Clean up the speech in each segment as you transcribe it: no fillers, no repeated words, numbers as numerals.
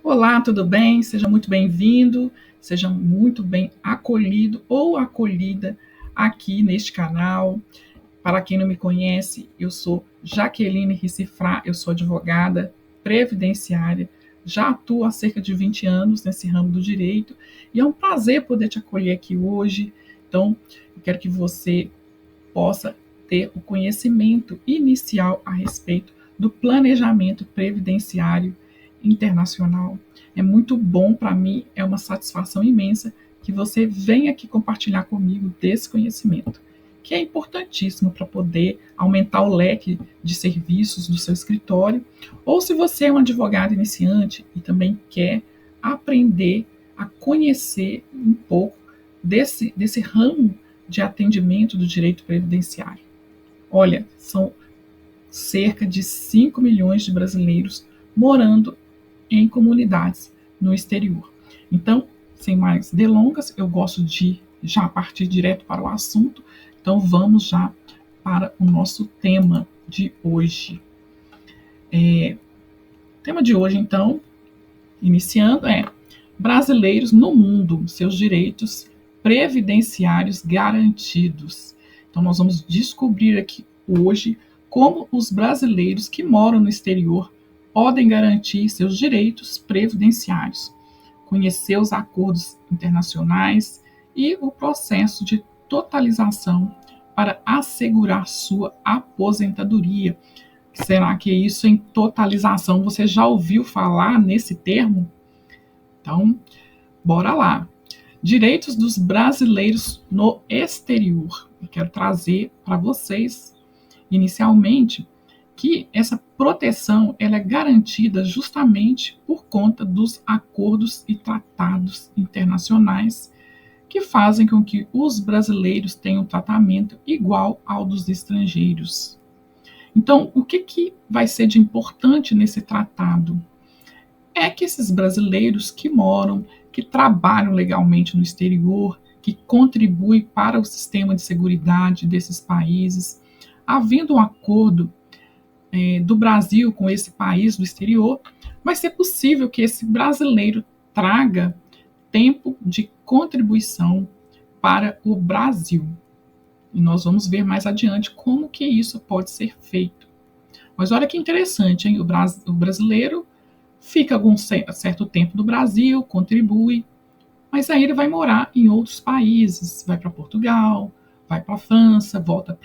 Olá, tudo bem? Seja muito bem-vindo, seja muito bem acolhido ou acolhida aqui neste canal. Para quem não me conhece, eu sou Jaqueline Ricifrá, eu sou advogada previdenciária, já atuo há cerca de 20 anos nesse ramo do direito e é um prazer poder te acolher aqui hoje. Então, eu quero que você possa ter o conhecimento inicial a respeito do planejamento previdenciário internacional. É muito bom para mim, é uma satisfação imensa que você venha aqui compartilhar comigo desse conhecimento, que é importantíssimo para poder aumentar o leque de serviços do seu escritório, ou se você é um advogado iniciante e também quer aprender a conhecer um pouco desse ramo de atendimento do direito previdenciário. Olha, são cerca de 5 milhões de brasileiros morando em comunidades no exterior. Então, sem mais delongas, eu gosto de já partir direto para o assunto. Então, vamos já para o nosso tema de hoje. O tema de hoje, então, iniciando, é brasileiros no mundo, seus direitos previdenciários garantidos. Então, nós vamos descobrir aqui hoje como os brasileiros que moram no exterior podem garantir seus direitos previdenciários, conhecer os acordos internacionais e o processo de totalização para assegurar sua aposentadoria. Será que isso em totalização? Você já ouviu falar nesse termo? Então, bora lá. Direitos dos brasileiros no exterior. Eu quero trazer para vocês, inicialmente, que essa proteção ela é garantida justamente por conta dos acordos e tratados internacionais que fazem com que os brasileiros tenham tratamento igual ao dos estrangeiros. Então, o que vai ser de importante nesse tratado? É que esses brasileiros que moram, que trabalham legalmente no exterior, que contribuem para o sistema de seguridade desses países, havendo um acordo do Brasil com esse país do exterior, vai ser possível que esse brasileiro traga tempo de contribuição para o Brasil. E nós vamos ver mais adiante como que isso pode ser feito. Mas olha que interessante, hein? O brasileiro fica algum certo tempo no Brasil, contribui, mas aí ele vai morar em outros países, vai para Portugal, vai para a França, volta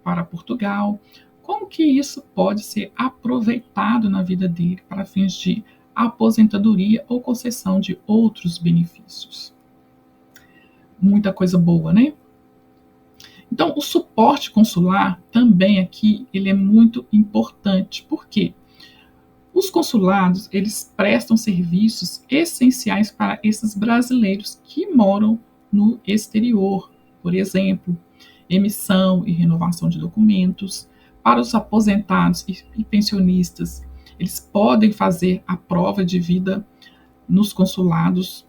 para Portugal. Como que isso pode ser aproveitado na vida dele para fins de aposentadoria ou concessão de outros benefícios? Muita coisa boa, né? Então, o suporte consular também aqui, ele é muito importante. Por quê? Os consulados, eles prestam serviços essenciais para esses brasileiros que moram no exterior. Por exemplo, emissão e renovação de documentos. Para os aposentados e pensionistas, eles podem fazer a prova de vida nos consulados,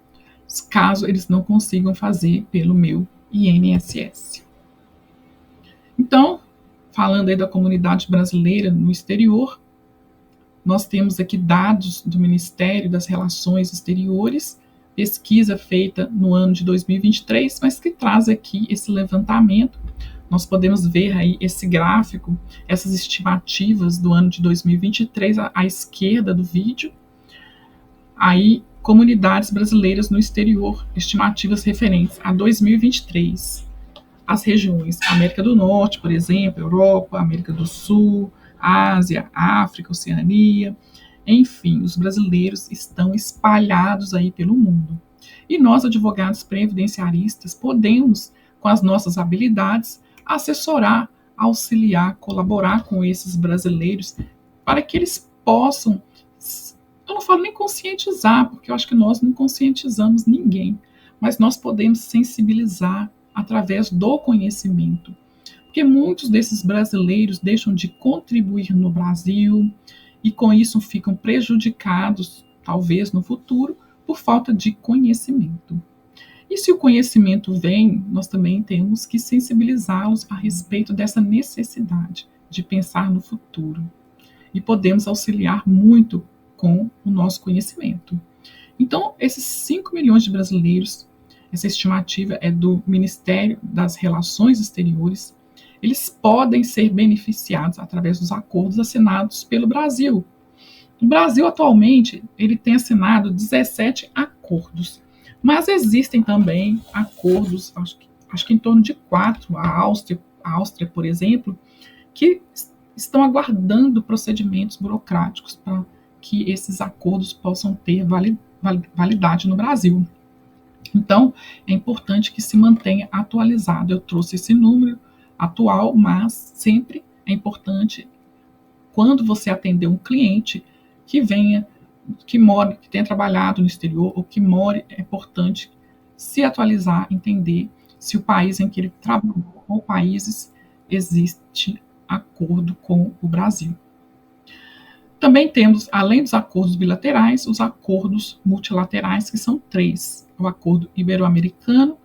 caso eles não consigam fazer pelo meu INSS. Então, falando aí da comunidade brasileira no exterior, nós temos aqui dados do Ministério das Relações Exteriores, pesquisa feita no ano de 2023, mas que traz aqui esse levantamento. Nós podemos ver aí esse gráfico, essas estimativas do ano de 2023 à esquerda do vídeo. Aí, comunidades brasileiras no exterior, estimativas referentes a 2023. As regiões América do Norte, por exemplo, Europa, América do Sul, Ásia, África, Oceania, enfim, os brasileiros estão espalhados aí pelo mundo. E nós, advogados previdenciaristas, podemos, com as nossas habilidades, assessorar, auxiliar, colaborar com esses brasileiros para que eles possam, eu não falo nem conscientizar, porque eu acho que nós não conscientizamos ninguém, mas nós podemos sensibilizar através do conhecimento. Porque muitos desses brasileiros deixam de contribuir no Brasil e com isso ficam prejudicados, talvez no futuro, por falta de conhecimento. E se o conhecimento vem, nós também temos que sensibilizá-los a respeito dessa necessidade de pensar no futuro. E podemos auxiliar muito com o nosso conhecimento. Então, esses 5 milhões de brasileiros, essa estimativa é do Ministério das Relações Exteriores, eles podem ser beneficiados através dos acordos assinados pelo Brasil. O Brasil, atualmente, ele tem assinado 17 acordos, mas existem também acordos, acho que em torno de 4, a Áustria, por exemplo, que estão aguardando procedimentos burocráticos para que esses acordos possam ter validade no Brasil. Então, é importante que se mantenha atualizado. Eu trouxe esse número atual, mas sempre é importante, quando você atender um cliente que venha, que more, que tenha trabalhado no exterior ou que more, é importante se atualizar, entender se o país em que ele trabalhou ou países existe acordo com o Brasil. Também temos, além dos acordos bilaterais, os acordos multilaterais, que são 3. O Acordo Ibero-Americano,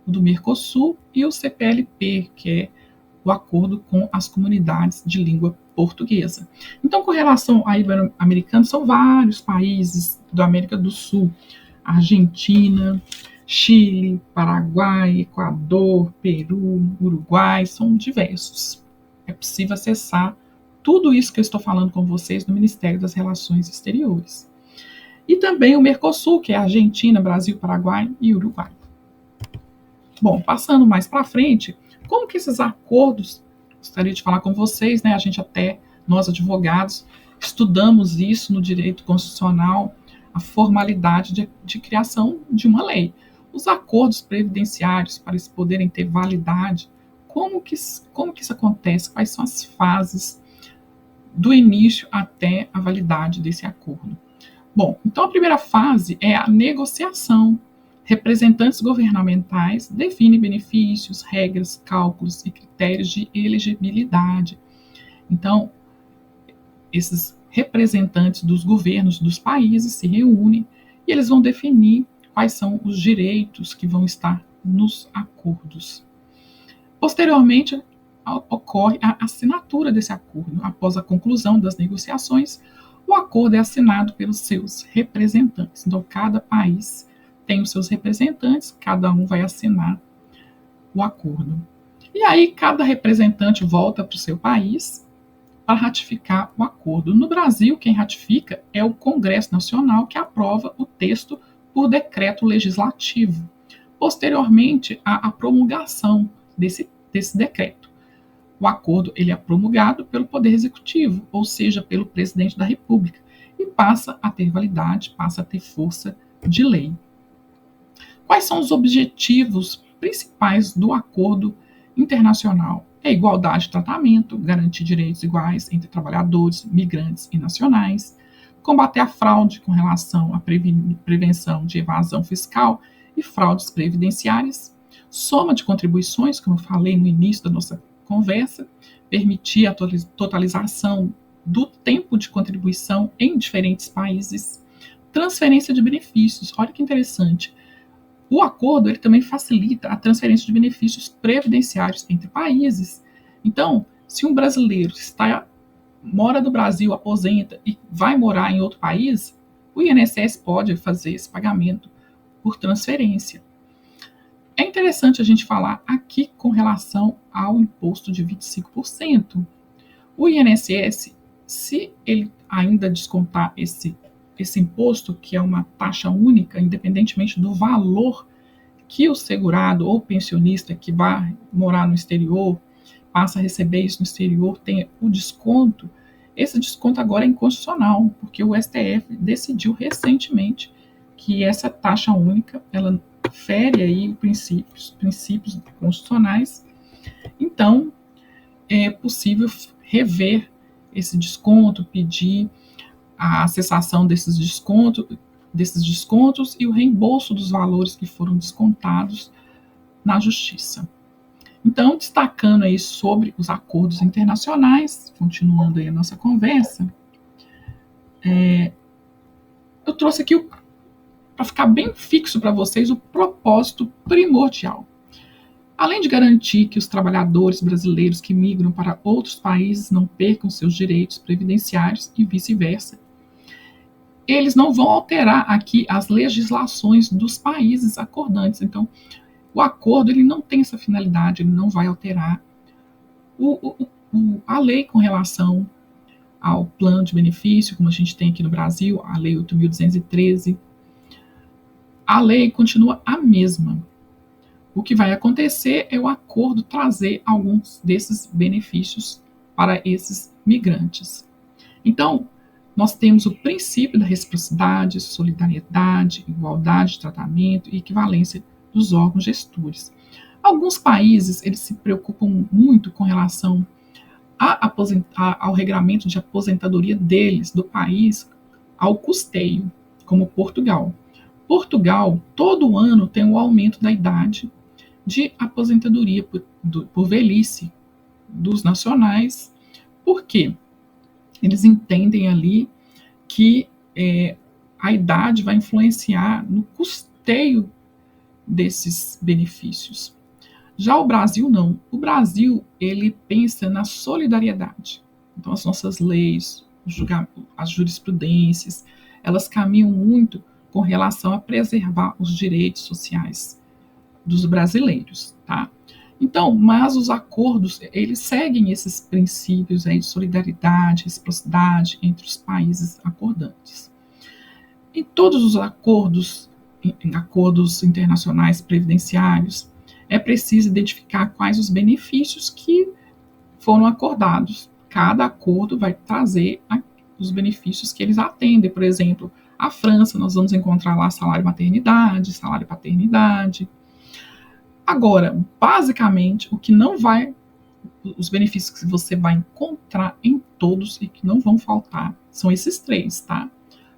o do Mercosul e o CPLP, que é o acordo com as comunidades de língua portuguesa. Então, com relação ao Ibero-Americano, são vários países da América do Sul: Argentina, Chile, Paraguai, Equador, Peru, Uruguai, são diversos. É possível acessar tudo isso que eu estou falando com vocês no Ministério das Relações Exteriores. E também o Mercosul, que é Argentina, Brasil, Paraguai e Uruguai. Bom, passando mais para frente, como que esses acordos, gostaria de falar com vocês, né? Nós advogados, estudamos isso no direito constitucional, a formalidade de criação de uma lei. Os acordos previdenciários, para eles poderem ter validade, como que isso acontece? Quais são as fases do início até a validade desse acordo? Bom, então a primeira fase é a negociação. Representantes governamentais definem benefícios, regras, cálculos e critérios de elegibilidade. Então, esses representantes dos governos dos países se reúnem e eles vão definir quais são os direitos que vão estar nos acordos. Posteriormente, ocorre a assinatura desse acordo. Após a conclusão das negociações, o acordo é assinado pelos seus representantes. Então, cada país tem os seus representantes, cada um vai assinar o acordo. E aí, cada representante volta para o seu país para ratificar o acordo. No Brasil, quem ratifica é o Congresso Nacional, que aprova o texto por decreto legislativo. Posteriormente, há a promulgação desse decreto. O acordo ele é promulgado pelo Poder Executivo, ou seja, pelo Presidente da República, e passa a ter validade, passa a ter força de lei. Quais são os objetivos principais do acordo internacional? É igualdade de tratamento, garantir direitos iguais entre trabalhadores, migrantes e nacionais, combater a fraude com relação à prevenção de evasão fiscal e fraudes previdenciárias, soma de contribuições, como eu falei no início da nossa conversa, permitir a totalização do tempo de contribuição em diferentes países, transferência de benefícios. Olha que interessante. O acordo ele também facilita a transferência de benefícios previdenciários entre países. Então, se um brasileiro mora no Brasil, aposenta e vai morar em outro país, o INSS pode fazer esse pagamento por transferência. É interessante a gente falar aqui com relação ao imposto de 25%. O INSS, se ele ainda descontar esse imposto, que é uma taxa única, independentemente do valor que o segurado ou pensionista que vai morar no exterior, passa a receber isso no exterior, tem o desconto, esse desconto agora é inconstitucional, porque o STF decidiu recentemente que essa taxa única, ela fere aí princípios constitucionais. Então, é possível rever esse desconto, pedir a cessação desses descontos e o reembolso dos valores que foram descontados na justiça. Então, destacando aí sobre os acordos internacionais, continuando aí a nossa conversa, eu trouxe aqui para ficar bem fixo para vocês o propósito primordial. Além de garantir que os trabalhadores brasileiros que migram para outros países não percam seus direitos previdenciários e vice-versa, eles não vão alterar aqui as legislações dos países acordantes. Então, o acordo ele não tem essa finalidade, ele não vai alterar a lei com relação ao plano de benefício, como a gente tem aqui no Brasil, a Lei 8.213. A lei continua a mesma. O que vai acontecer é o acordo trazer alguns desses benefícios para esses migrantes. Então, nós temos o princípio da reciprocidade, solidariedade, igualdade de tratamento e equivalência dos órgãos gestores. Alguns países eles se preocupam muito com relação ao regramento de aposentadoria deles, do país, ao custeio, como Portugal. Portugal, todo ano, tem um aumento da idade de aposentadoria por velhice dos nacionais. Por quê? Eles entendem ali que a idade vai influenciar no custeio desses benefícios. Já o Brasil não. O Brasil, ele pensa na solidariedade. Então, as nossas leis, as jurisprudências, elas caminham muito com relação a preservar os direitos sociais dos brasileiros, tá? Então, mas os acordos, eles seguem esses princípios aí de solidariedade, reciprocidade entre os países acordantes. Em todos os acordos, em acordos internacionais previdenciários, é preciso identificar quais os benefícios que foram acordados. Cada acordo vai trazer os benefícios que eles atendem. Por exemplo, a França, nós vamos encontrar lá salário maternidade, salário paternidade. Agora, basicamente, os benefícios que você vai encontrar em todos e que não vão faltar são esses três, tá?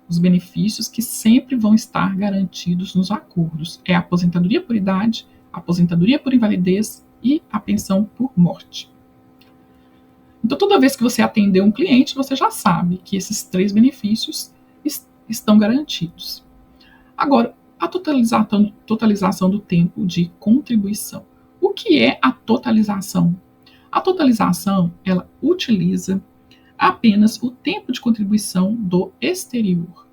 Os benefícios que sempre vão estar garantidos nos acordos. É a aposentadoria por idade, a aposentadoria por invalidez e a pensão por morte. Então, toda vez que você atender um cliente, você já sabe que esses três benefícios estão garantidos. Agora, a totalização do tempo de contribuição. O que é a totalização? A totalização, ela utiliza apenas o tempo de contribuição do exterior,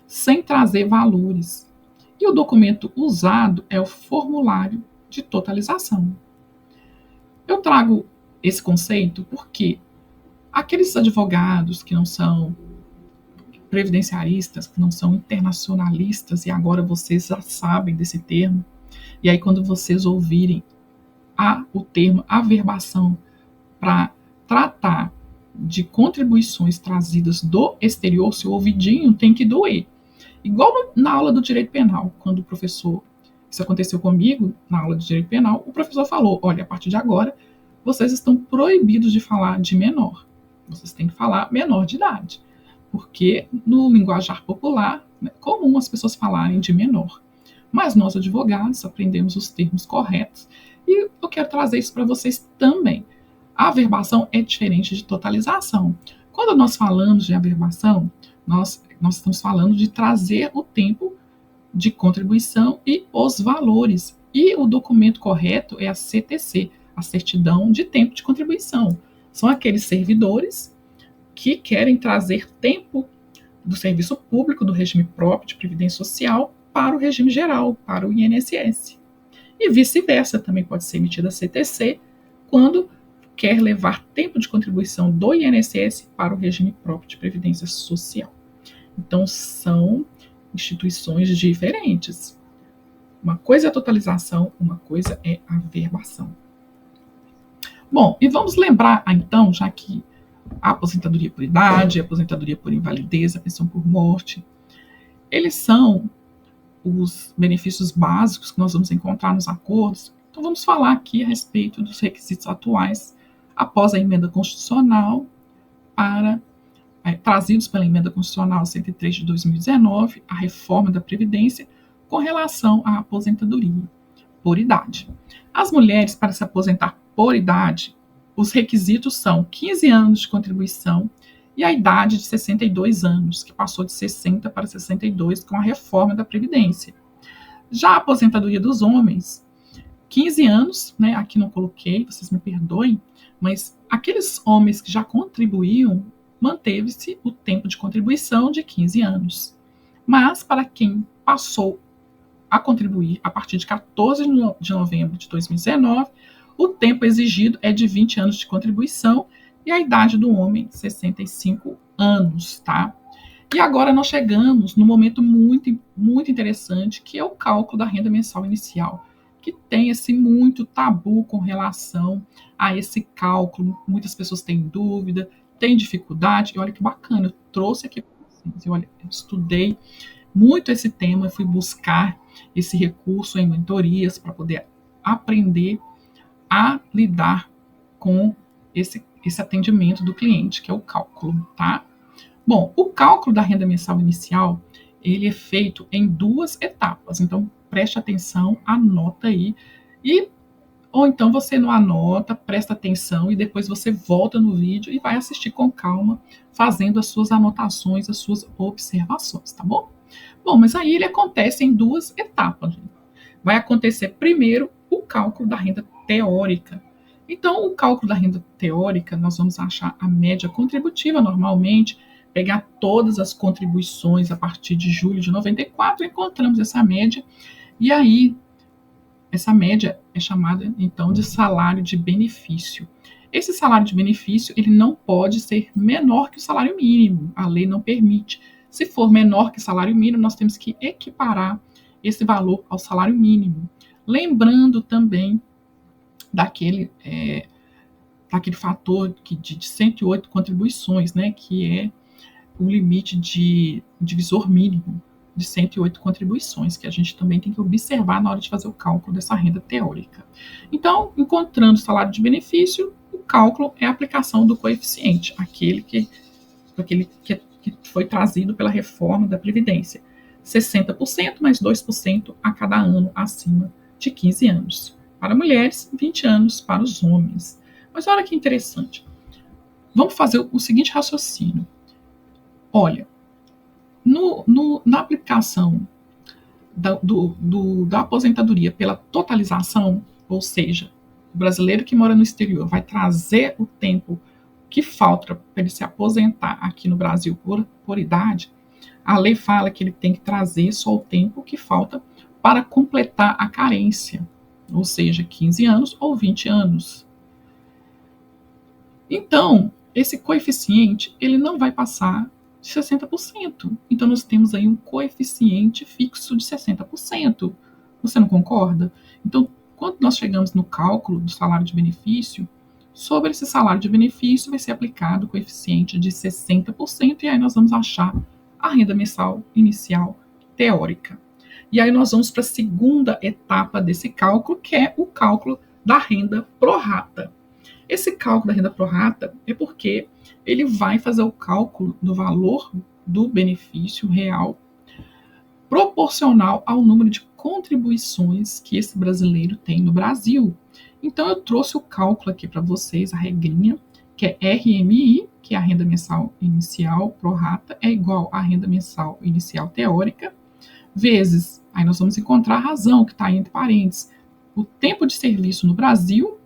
sem trazer valores. E o documento usado é o formulário de totalização. Eu trago esse conceito porque aqueles advogados que não são previdenciaristas, que não são internacionalistas, e agora vocês já sabem desse termo, e aí quando vocês ouvirem o termo averbação para tratar de contribuições trazidas do exterior, seu ouvidinho tem que doer. Igual na aula do direito penal, quando o professor, isso aconteceu comigo na aula de direito penal, o professor falou, olha, a partir de agora, vocês estão proibidos de falar de menor. Vocês têm que falar menor de idade. Porque no linguajar popular é comum as pessoas falarem de menor. Mas nós, advogados, aprendemos os termos corretos e eu quero trazer isso para vocês também. A averbação é diferente de totalização. Quando nós falamos de averbação, nós estamos falando de trazer o tempo de contribuição e os valores. E o documento correto é a CTC, a Certidão de Tempo de Contribuição. São aqueles servidores que querem trazer tempo do serviço público, do regime próprio de previdência social, para o regime geral, para o INSS. E vice-versa, também pode ser emitida a CTC, quando quer levar tempo de contribuição do INSS para o regime próprio de previdência social. Então, são instituições diferentes. Uma coisa é a totalização, uma coisa é a averbação. Bom, e vamos lembrar, então, já que a aposentadoria por idade, a aposentadoria por invalidez, a pensão por morte, eles são os benefícios básicos que nós vamos encontrar nos acordos. Então, vamos falar aqui a respeito dos requisitos atuais após a emenda constitucional trazidos pela emenda constitucional 103 de 2019, a reforma da Previdência, com relação à aposentadoria por idade. As mulheres, para se aposentar por idade, os requisitos são 15 anos de contribuição e a idade de 62 anos, que passou de 60 para 62 com a reforma da Previdência. Já a aposentadoria dos homens, 15 anos, né, aqui não coloquei, vocês me perdoem, mas aqueles homens que já contribuíam, manteve-se o tempo de contribuição de 15 anos. Mas para quem passou a contribuir a partir de 14 de novembro de 2019, o tempo exigido é de 20 anos de contribuição e a idade do homem, 65 anos, tá? E agora nós chegamos no momento muito, muito interessante, que é o cálculo da renda mensal inicial, que tem esse muito tabu com relação a esse cálculo. Muitas pessoas têm dúvida, têm dificuldade, e olha que bacana, eu trouxe aqui para vocês. Olha, eu estudei muito esse tema, fui buscar esse recurso em mentorias para poder aprender a lidar com esse atendimento do cliente, que é o cálculo, tá? Bom, o cálculo da renda mensal inicial, ele é feito em duas etapas, então preste atenção, anota aí, e ou então você não anota, presta atenção e depois você volta no vídeo e vai assistir com calma, fazendo as suas anotações, as suas observações, tá bom? Bom, mas aí ele acontece em duas etapas. Gente. Vai acontecer primeiro o cálculo da renda teórica. Então, o cálculo da renda teórica, nós vamos achar a média contributiva normalmente, pegar todas as contribuições a partir de julho de 94, encontramos essa média, e aí essa média é chamada então de salário de benefício. Esse salário de benefício, ele não pode ser menor que o salário mínimo, a lei não permite. Se for menor que o salário mínimo, nós temos que equiparar esse valor ao salário mínimo. Lembrando também daquele, daquele fator de 108 contribuições, né, que é o limite de divisor mínimo de 108 contribuições, que a gente também tem que observar na hora de fazer o cálculo dessa renda teórica. Então, encontrando o salário de benefício, o cálculo é a aplicação do coeficiente, aquele que foi trazido pela reforma da Previdência. 60% mais 2% a cada ano acima de 15 anos. Para mulheres, 20 anos para os homens. Mas olha que interessante. Vamos fazer o seguinte raciocínio. Olha, na aplicação da aposentadoria pela totalização, ou seja, o brasileiro que mora no exterior vai trazer o tempo que falta para ele se aposentar aqui no Brasil por idade, a lei fala que ele tem que trazer só o tempo que falta para completar a carência, ou seja, 15 anos ou 20 anos. Então, esse coeficiente, ele não vai passar de 60%. Então, nós temos aí um coeficiente fixo de 60%. Você não concorda? Então, quando nós chegamos no cálculo do salário de benefício, sobre esse salário de benefício vai ser aplicado o coeficiente de 60%, e aí nós vamos achar a renda mensal inicial teórica. E aí nós vamos para a segunda etapa desse cálculo, que é o cálculo da renda pro rata. Esse cálculo da renda pro rata é porque ele vai fazer o cálculo do valor do benefício real proporcional ao número de contribuições que esse brasileiro tem no Brasil. Então, eu trouxe o cálculo aqui para vocês, a regrinha, que é RMI, que é a renda mensal inicial pro rata, é igual à renda mensal inicial teórica, vezes, aí nós vamos encontrar a razão, que está entre parênteses, o tempo de serviço no Brasil,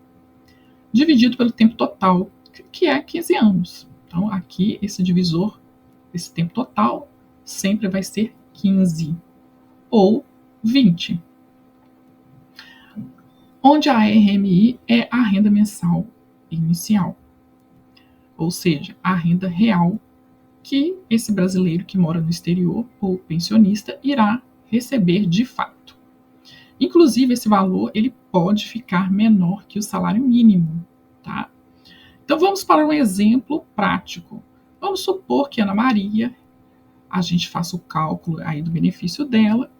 dividido pelo tempo total, que é 15 anos. Então, aqui, esse divisor, esse tempo total, sempre vai ser 15 ou 20. Onde a RMI é a renda mensal inicial, ou seja, a renda real que esse brasileiro que mora no exterior ou pensionista irá receber de fato. Inclusive, esse valor ele pode ficar menor que o salário mínimo, tá? Então, vamos para um exemplo prático. Vamos supor que Ana Maria, a gente faça o cálculo aí do benefício dela,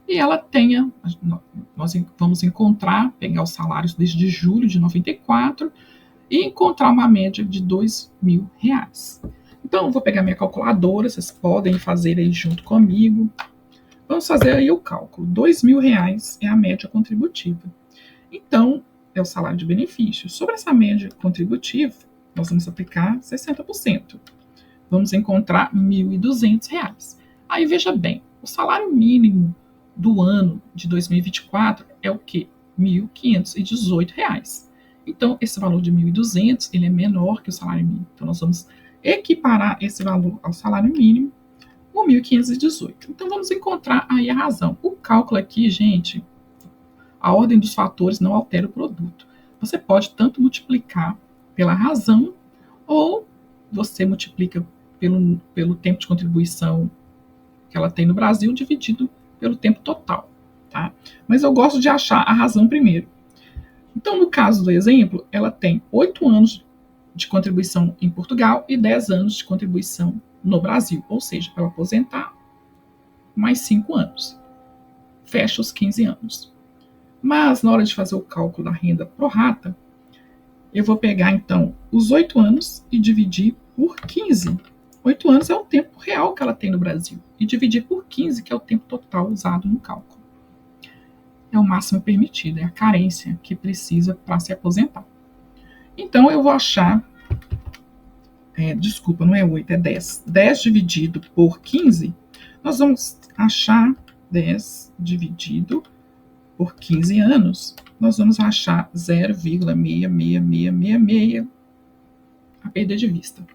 e ela tenha, nós vamos encontrar, pegar os salários desde julho de 94 e encontrar uma média de R$2.000. Então, eu vou pegar minha calculadora, vocês podem fazer aí junto comigo. Vamos fazer aí o cálculo. R$2.000 é a média contributiva. Então, é o salário de benefício. Sobre essa média contributiva, nós vamos aplicar 60%. Vamos encontrar R$1.200. Aí, veja bem, o salário mínimo do ano de 2024 é o quê? R$1.518. Então, esse valor de 1.200, ele é menor que o salário mínimo. Então, nós vamos equiparar esse valor ao salário mínimo ou 1.518. Então, vamos encontrar aí a razão. O cálculo aqui, gente, a ordem dos fatores não altera o produto. Você pode tanto multiplicar pela razão, ou você multiplica pelo tempo de contribuição que ela tem no Brasil, dividido pelo tempo total. Tá? Mas eu gosto de achar a razão primeiro. Então, no caso do exemplo, ela tem 8 anos de contribuição em Portugal e 10 anos de contribuição no Brasil. Ou seja, para aposentar, mais 5 anos. Fecha os 15 anos. Mas, na hora de fazer o cálculo da renda pro rata, eu vou pegar, então, os 8 anos e dividir por 15. 8 anos é o tempo real que ela tem no Brasil. E dividir por 15, que é o tempo total usado no cálculo. É o máximo permitido, é a carência que precisa para se aposentar. Então, eu vou achar, desculpa, não é 8, é 10. 10 dividido por 15, nós vamos achar 10 dividido por 15 anos, nós vamos achar 0,66666 a perder de vista.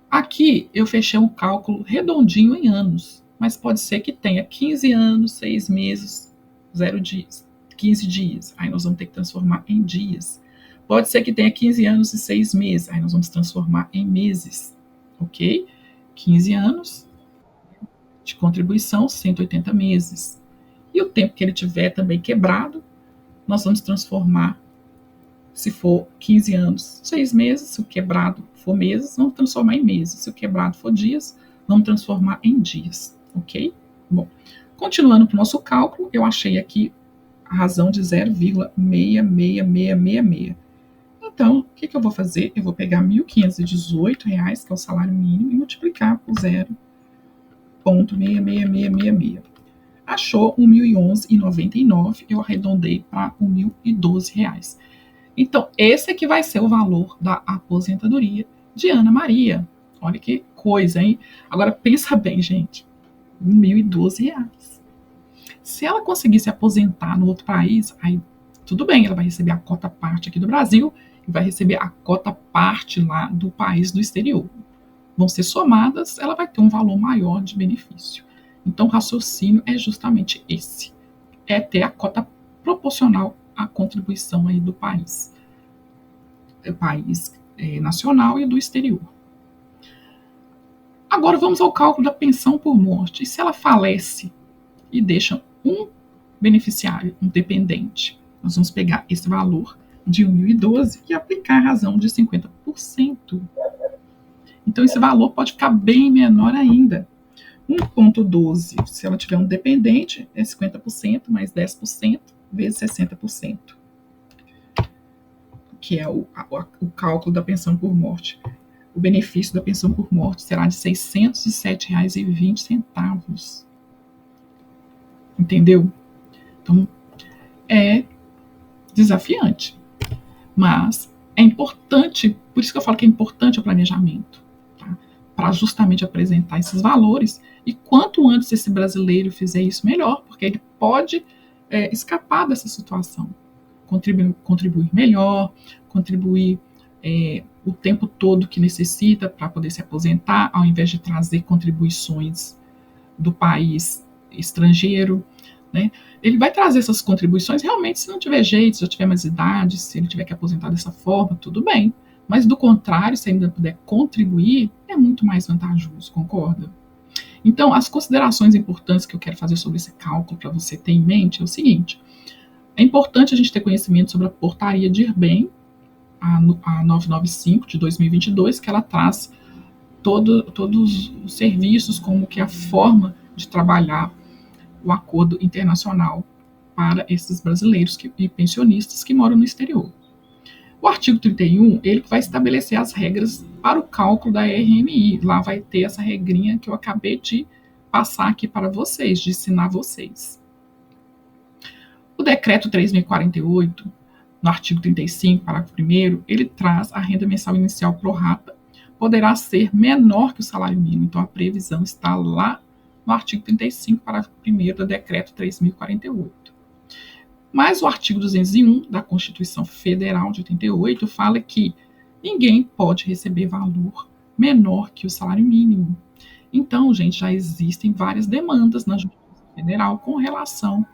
Aqui eu fechei um cálculo redondinho em anos, mas pode ser que tenha 15 anos, 6 meses, 0 dias, 15 dias. Aí nós vamos ter que transformar em dias. Pode ser que tenha 15 anos e 6 meses. Aí nós vamos transformar em meses. Ok? 15 anos de contribuição, 180 meses. E o tempo que ele tiver também quebrado, nós vamos transformar, se for 15 anos, 6 meses. Se o quebrado for meses, vamos transformar em meses. Se o quebrado for dias, vamos transformar em dias. Ok? Bom, continuando para o nosso cálculo, eu achei aqui a razão de 0,66666. Então, o que eu vou fazer? Eu vou pegar R$ 1.518, que é o salário mínimo, e multiplicar por 0,66666. Achou R$ 1.011,99, eu arredondei para R$ 1.012. Então, esse aqui vai ser o valor da aposentadoria de Ana Maria. Olha que coisa, hein? Agora, pensa bem, gente. R$ 1.012. Se ela conseguir se aposentar no outro país, aí tudo bem, ela vai receber a cota parte aqui do Brasil e vai receber a cota parte lá do país do exterior. Vão ser somadas, ela vai ter um valor maior de benefício. Então, o raciocínio é justamente esse. É ter a cota proporcional à contribuição aí do país. O país nacional e do exterior. Agora, vamos ao cálculo da pensão por morte. E se ela falece e deixa um beneficiário, um dependente, nós vamos pegar esse valor de 1.012 e aplicar a razão de 50%. Então, esse valor pode ficar bem menor ainda. 1,12, se ela tiver um dependente, é 50% mais 10% vezes 60%, que é o cálculo da pensão por morte. O benefício da pensão por morte será de R$ 607,20. Entendeu? Então, é desafiante. Mas é importante, por isso que eu falo que é importante o planejamento, tá? Para justamente apresentar esses valores. E quanto antes esse brasileiro fizer isso, melhor, porque ele pode escapar dessa situação. Contribuir melhor, contribuir o tempo todo que necessita para poder se aposentar, ao invés de trazer contribuições do país estrangeiro, né? Ele vai trazer essas contribuições realmente se não tiver jeito, se já tiver mais idade, se ele tiver que aposentar dessa forma, tudo bem. Mas do contrário, se ainda puder contribuir, é muito mais vantajoso, concorda? Então, as considerações importantes que eu quero fazer sobre esse cálculo para você ter em mente é o seguinte: é importante a gente ter conhecimento sobre a portaria de IRBEM, a 995 de 2022, que ela traz todos os serviços, como que a forma de trabalhar o acordo internacional para esses brasileiros e pensionistas que moram no exterior. O artigo 31, ele vai estabelecer as regras para o cálculo da RMI. Lá vai ter essa regrinha que eu acabei de passar aqui para vocês, de ensinar vocês. O decreto 3.048, no artigo 35, parágrafo 1º, ele traz a renda mensal inicial pro rata, poderá ser menor que o salário mínimo. Então, a previsão está lá no artigo 35, parágrafo 1º do decreto 3.048. Mas o artigo 201 da Constituição Federal de 88 fala que ninguém pode receber valor menor que o salário mínimo. Então, gente, já existem várias demandas na Justiça Federal com relação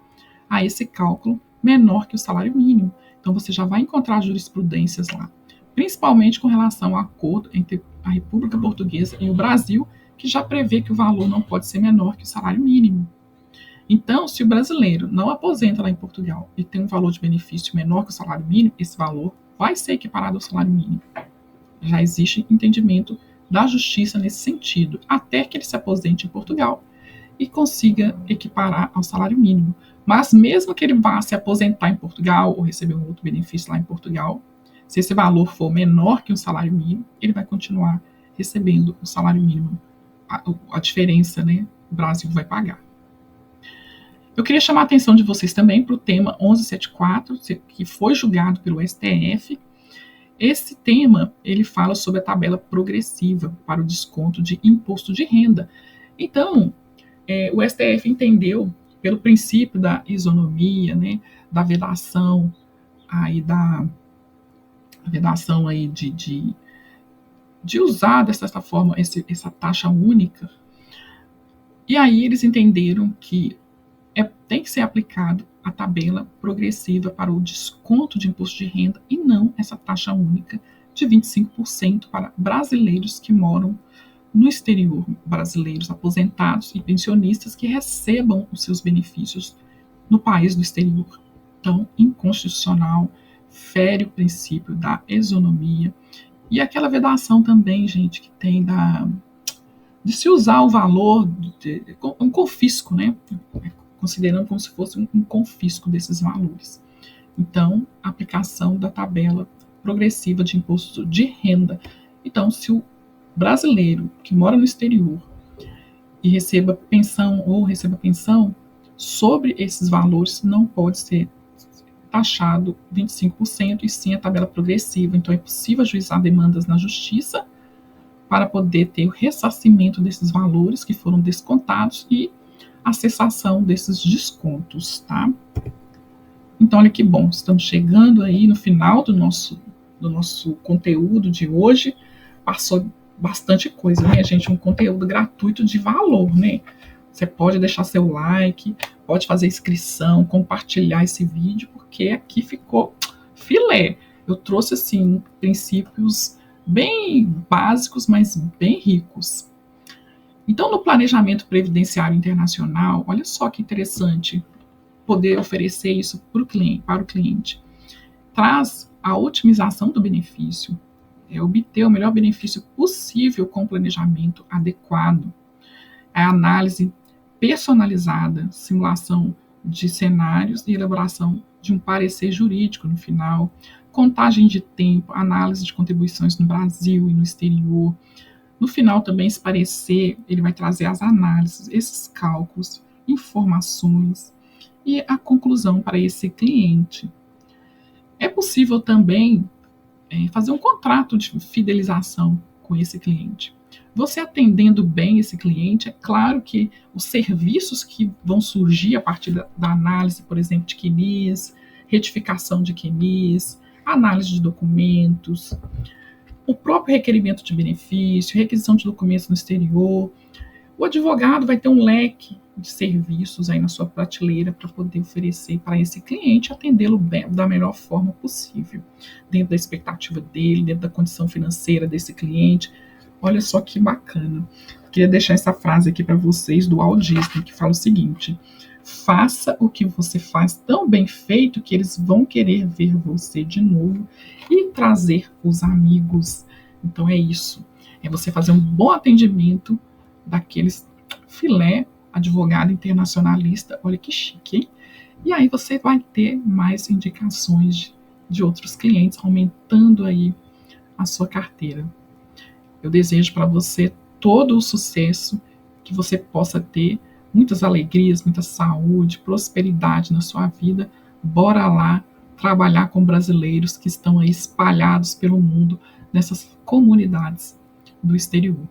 a esse cálculo menor que o salário mínimo. Então, você já vai encontrar jurisprudências lá, principalmente com relação ao acordo entre a República Portuguesa e o Brasil, que já prevê que o valor não pode ser menor que o salário mínimo. Então, se o brasileiro não aposenta lá em Portugal e tem um valor de benefício menor que o salário mínimo, esse valor vai ser equiparado ao salário mínimo. Já existe entendimento da justiça nesse sentido, até que ele se aposente em Portugal e consiga equiparar ao salário mínimo. Mas mesmo que ele vá se aposentar em Portugal ou receber um outro benefício lá em Portugal, se esse valor for menor que o salário mínimo, ele vai continuar recebendo o salário mínimo. A diferença, né, o Brasil vai pagar. Eu queria chamar a atenção de vocês também para o tema 1174, que foi julgado pelo STF. Esse tema, ele fala sobre a tabela progressiva para o desconto de imposto de renda. Então, o STF entendeu, pelo princípio da isonomia, né, da vedação, de usar dessa forma essa taxa única. E aí eles entenderam que tem que ser aplicado a tabela progressiva para o desconto de imposto de renda e não essa taxa única de 25% para brasileiros que moram no exterior, brasileiros aposentados e pensionistas que recebam os seus benefícios no país do exterior. Então, inconstitucional, fere o princípio da isonomia e aquela vedação também, gente, que tem de se usar o valor, um confisco, né? Considerando como se fosse um confisco desses valores. Então, a aplicação da tabela progressiva de imposto de renda. Então, se o brasileiro que mora no exterior e receba pensão sobre esses valores, não pode ser taxado 25% e sim a tabela progressiva. Então, é possível ajuizar demandas na justiça para poder ter o ressarcimento desses valores que foram descontados e a cessação desses descontos, tá? Então, olha que bom, estamos chegando aí no final do nosso conteúdo de hoje. Passou bastante coisa, né, gente? Um conteúdo gratuito de valor, né? Você pode deixar seu like, pode fazer inscrição, compartilhar esse vídeo, porque aqui ficou filé. Eu trouxe, assim, princípios bem básicos, mas bem ricos. Então, no planejamento previdenciário internacional, olha só que interessante poder oferecer isso para o cliente. Traz a otimização do benefício, obter o melhor benefício possível com o planejamento adequado, a análise personalizada, simulação de cenários e elaboração de um parecer jurídico no final, contagem de tempo, análise de contribuições no Brasil e no exterior. No final também esse parecer, ele vai trazer as análises, esses cálculos, informações e a conclusão para esse cliente. É possível também fazer um contrato de fidelização com esse cliente. Você atendendo bem esse cliente, é claro que os serviços que vão surgir a partir da análise, por exemplo, de QMIS, retificação de QMIS, análise de documentos, o próprio requerimento de benefício, requisição de documentos no exterior. O advogado vai ter um leque de serviços aí na sua prateleira para poder oferecer para esse cliente, atendê-lo da melhor forma possível, dentro da expectativa dele, dentro da condição financeira desse cliente. Olha só que bacana. Queria deixar essa frase aqui para vocês do Walt Disney, que fala o seguinte: faça o que você faz tão bem feito que eles vão querer ver você de novo e trazer os amigos. Então é isso. É você fazer um bom atendimento daqueles filé advogado internacionalista. Olha que chique, hein? E aí você vai ter mais indicações de outros clientes, aumentando aí a sua carteira. Eu desejo para você todo o sucesso, que você possa ter muitas alegrias, muita saúde, prosperidade na sua vida. Bora lá trabalhar com brasileiros que estão aí espalhados pelo mundo, nessas comunidades do exterior.